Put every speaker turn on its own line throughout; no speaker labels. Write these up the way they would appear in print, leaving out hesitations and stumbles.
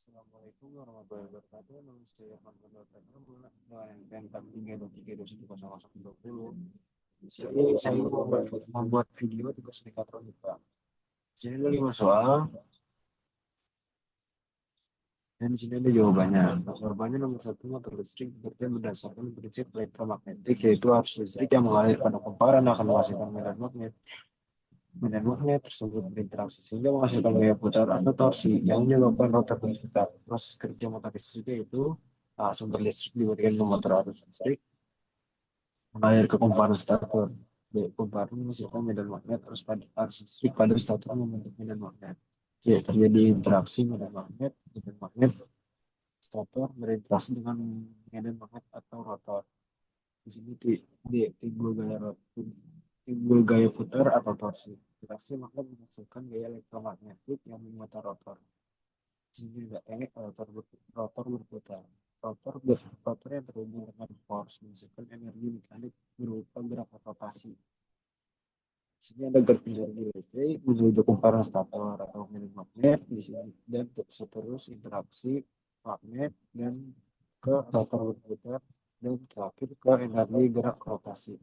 Assalamualaikum warahmatullahi wabarakatuh. Nama saya Muhammad Nurul dengan NPM 3232020. Di sini saya membuat video tugas mekatronika. Di sini ada 5 soal dan di sini ada jawabannya. Jawabannya nomor 1, motor listrik bekerja berdasarkan prinsip elektromagnetik, yaitu arus listrik yang mengalir pada kumparan akan menghasilkan medan magnet. Medan magnet tersebut berinteraksi sehingga menghasilkan gaya putar atau torsi yang menyebabkan rotor berputar. Proses kerja motor listrik yaitu sumber listrik diberikan ke motor arus listrik mengalir ke kumparan stator. Kumparan menghasilkan medan magnet arus listrik pada stator membentuk medan magnet. Ya, terjadi interaksi medan magnet stator berinteraksi dengan medan magnet atau rotor. Di sini timbul gaya putar atau torsi. Interaksi magnet menghasilkan gaya elektromagnetik yang memutar rotor. Sehingga tidak rotor berputar. Rotor yang terhubung dengan force menghasilkan energi mekanik berupa gerakan rotasi. Sini ada gerakan energi listrik menuju kumparan stator atau medan magnet di sini dan seterus interaksi magnet dan ke rotor berputar dan terakhir ke energi gerak rotasi.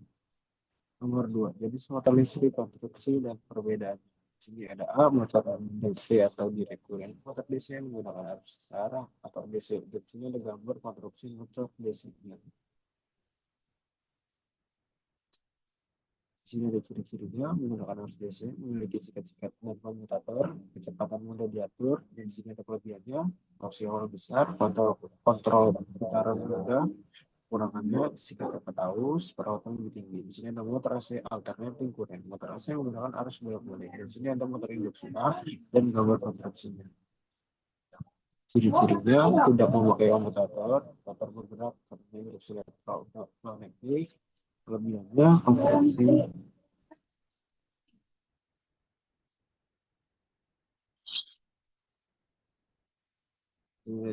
Nomor 2. Jadi motor listrik konstruksi dan perbedaan. Di sini ada A, motor DC atau direct current. Motor DC menggunakan arus searah atau DC. Di sini ada gambar konstruksi motor DC-nya. Di sini ada ciri-cirinya menggunakan arus DC, memiliki sikat-sikat dan komutator, kecepatan mudah diatur, dan di sini ada kelebihannya, torsi awal besar, kontrol putaran mudah, kekurangannya sikat cepat aus, perawatan lebih tinggi. Di sini ada motor AC alternating current. Motor AC menggunakan arus bolak-balik. Di sini ada motor induksi A dan gambar konstruksinya. Ciri-cirinya tidak memakai komutator, motor bergerak karena induksi elektromagnetik, kelebihannya konstruksi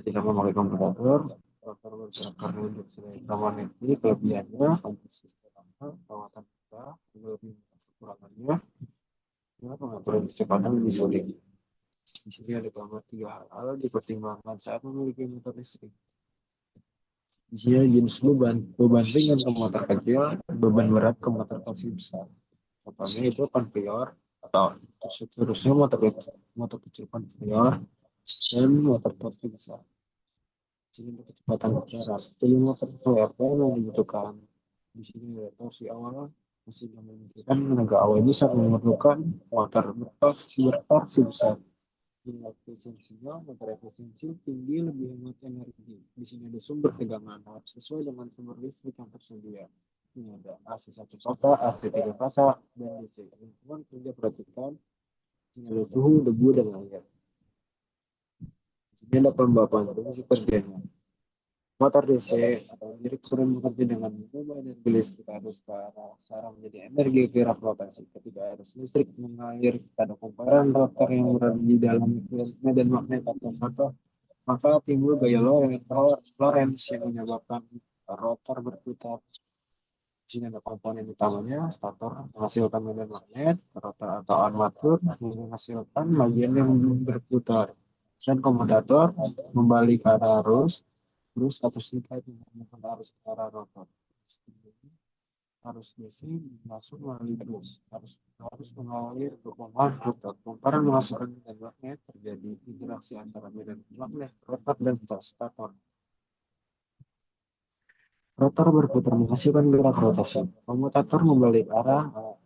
tidak memakai komutator, motor bergerak karena induksi elektromagnetik, kelebihannya konstruksi sederhana, perawatan mudah, lebih kekurangannya pengaturan kecepatan lebih sulit. Di sini ada gambar 3 hal dipertimbangkan saat memiliki motor listrik. Di sini ada jenis beban ringan ke motor kecil, beban berat ke motor torsi besar. Contohnya itu konveyor atau seterusnya motor kecil konveyor dan motor torsi besar. Di sini ada kecepatan darat. Jadi motor VRP yang dibutuhkan. Di sini ada torsi awal, mesin yang memungkinkan tenaga awal bisa memerlukan motor bertorsi besar. Tingkat efisiensinya, motor efisiensi tinggi lebih hemat energi. Di sini ada sumber tegangan harus sesuai dengan sumber listrik yang tersedia. Ini ada AC 1 fasa, AC 3 fasa, dan DC. Lingkungan kerja perhatikan, ini ada suhu, debu, dan air. Di sini ada pelembapan fungsi kerjanya. Motor DC atau direct current bekerja dengan mengubah energi listrik arus ke arah saraf menjadi energi gerak rotasi. Ketika arus listrik mengalir pada kumparan rotor yang berada di dalam medan magnet atau stator, maka timbul gaya Lorentz yang menyebabkan rotor berputar. Di sini ada komponen utamanya, stator menghasilkan medan magnet, rotor atau armatur menghasilkan bagian yang berputar, dan komutator membalik arah arus, terus atau sikat yang menggunakan arus ke arah rotor. Arus DC masuk melalui arus mengalir ke kumparan rotor. Kumparan menghasilkan medan magnet, terjadi interaksi antara medan magnet, rotor, dan stator. Rotor berputar menghasilkan gerak rotasi. Komutator membalik arah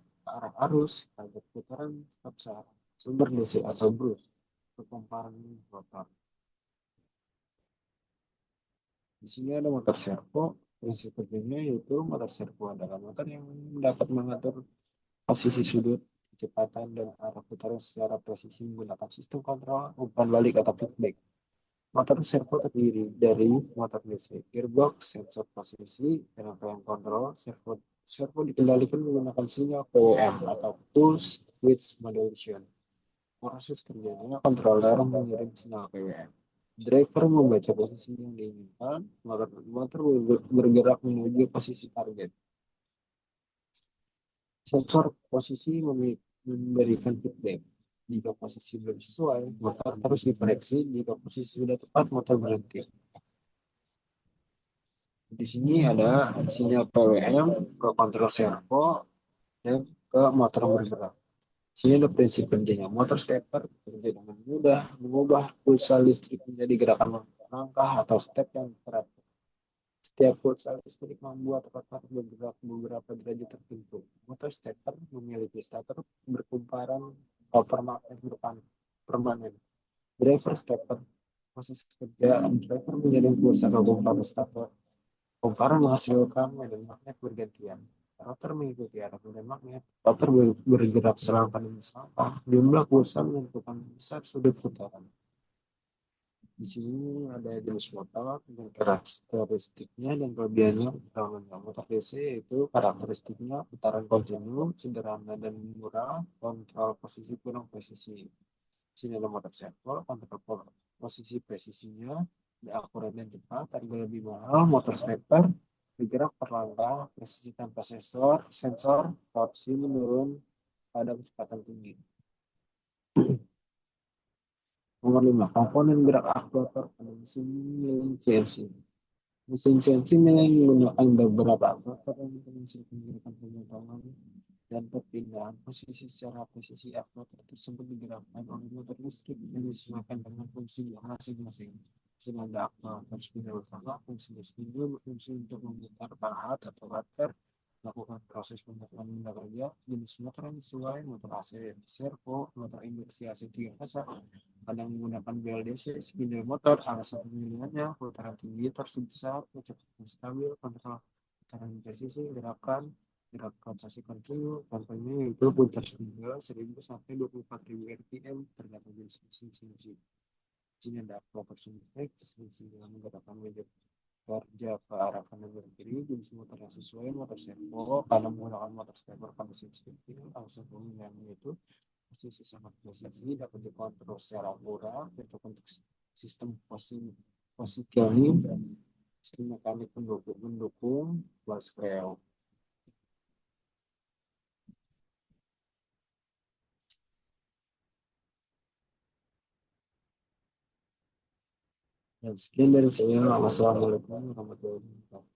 arus agar putaran tetap searah. Sumber DC atau Bruce ke kumparan rotor. Di sini ada motor servo. Prinsip kerjanya yaitu motor servo adalah motor yang dapat mengatur posisi sudut, kecepatan, dan arah putaran secara presisi menggunakan sistem kontrol umpan balik atau feedback. Motor servo terdiri dari motor DC, gearbox, sensor posisi, rangkaian kontrol. Servo dikendalikan menggunakan sinyal PWM atau Pulse Width Modulation. Proses kerjanya, controller mengirim sinyal PWM. Driver membaca posisi yang diinginkan, motor bergerak menuju posisi target. Sensor posisi memberikan feedback. Jika posisi belum sesuai, motor terus dikoreksi. Jika posisi sudah tepat, motor berhenti. Di sini ada sinyal PWM ke kontrol servo dan ke motor bergerak. Sini ada prinsip kerjanya. Motor stepper bekerja dengan mudah mengubah pulsa listrik menjadi gerakan langkah atau step yang teratur. Setiap pulsa listrik membuat rotor bergerak beberapa derajat tertentu. Motor stepper memiliki stator berkumparan koper magnet permanen. Driver stepper proses kerja driver mengirim pulsa ke kumparan stator. Kumparan menghasilkan medan magnet bergantian. Rotor mengikuti arah medan magnet. Rotor bergerak selangkah demi selangkah. Jumlah pulsa menentukan besar sudut putaran. Di sini ada jenis motor dan karakteristiknya dan kelebihannya. Motor DC itu karakteristiknya putaran kontinu, sederhana dan murah, kontrol posisi kurang presisi. Di sini ada motor servo, kontrol posisi presisinya, akurat dan cepat, harga lebih mahal, motor stepper, bergerak per langkah, presisi tanpa sensor, torsi menurun pada kecepatan tinggi. Nomor 5, komponen gerak aktuator pada mesin milling CNC. Mesin CNC menggunakan beberapa aktuator yang menghasilkan gerakan pemotongan dan perpindahan posisi secara presisi. Aktuator tersebut digerakkan oleh motor listrik yang disesuaikan dengan fungsi masing-masing. Sehingga aktuator spindle utama, fungsi spindle berfungsi untuk memutar pahat atau rotor, melakukan proses pembuatan benda kerja. Jenis motor yang sesuai, motor AC servo, motor induksi AC 3 fase, kadang menggunakan BLDC, spindle motor, alasan pemilihannya, putaran tinggi, torsi besar, kecepatan stabil, kontrol putaran presisi, gerak rotasi kontinu, contohnya itu putar spindle 1000 sampai 24.000 RPM tergantung jenis mesin CNC. Sini ada proportional flex, fungsi dengan menggerakkan meja kerja ke arah kanan dan kiri, jenis motor yang sesuai, motor servo, kadang menggunakan motor stepper pada mesin spindle, alasan pemilihannya itu posisi sangat posisi dapat dikontrol secara akurat untuk sistem positioning, sistem mekanik pendukung plus scale. Dan sekian dari saya. Wassalamualaikum warahmatullahi wabarakatuh.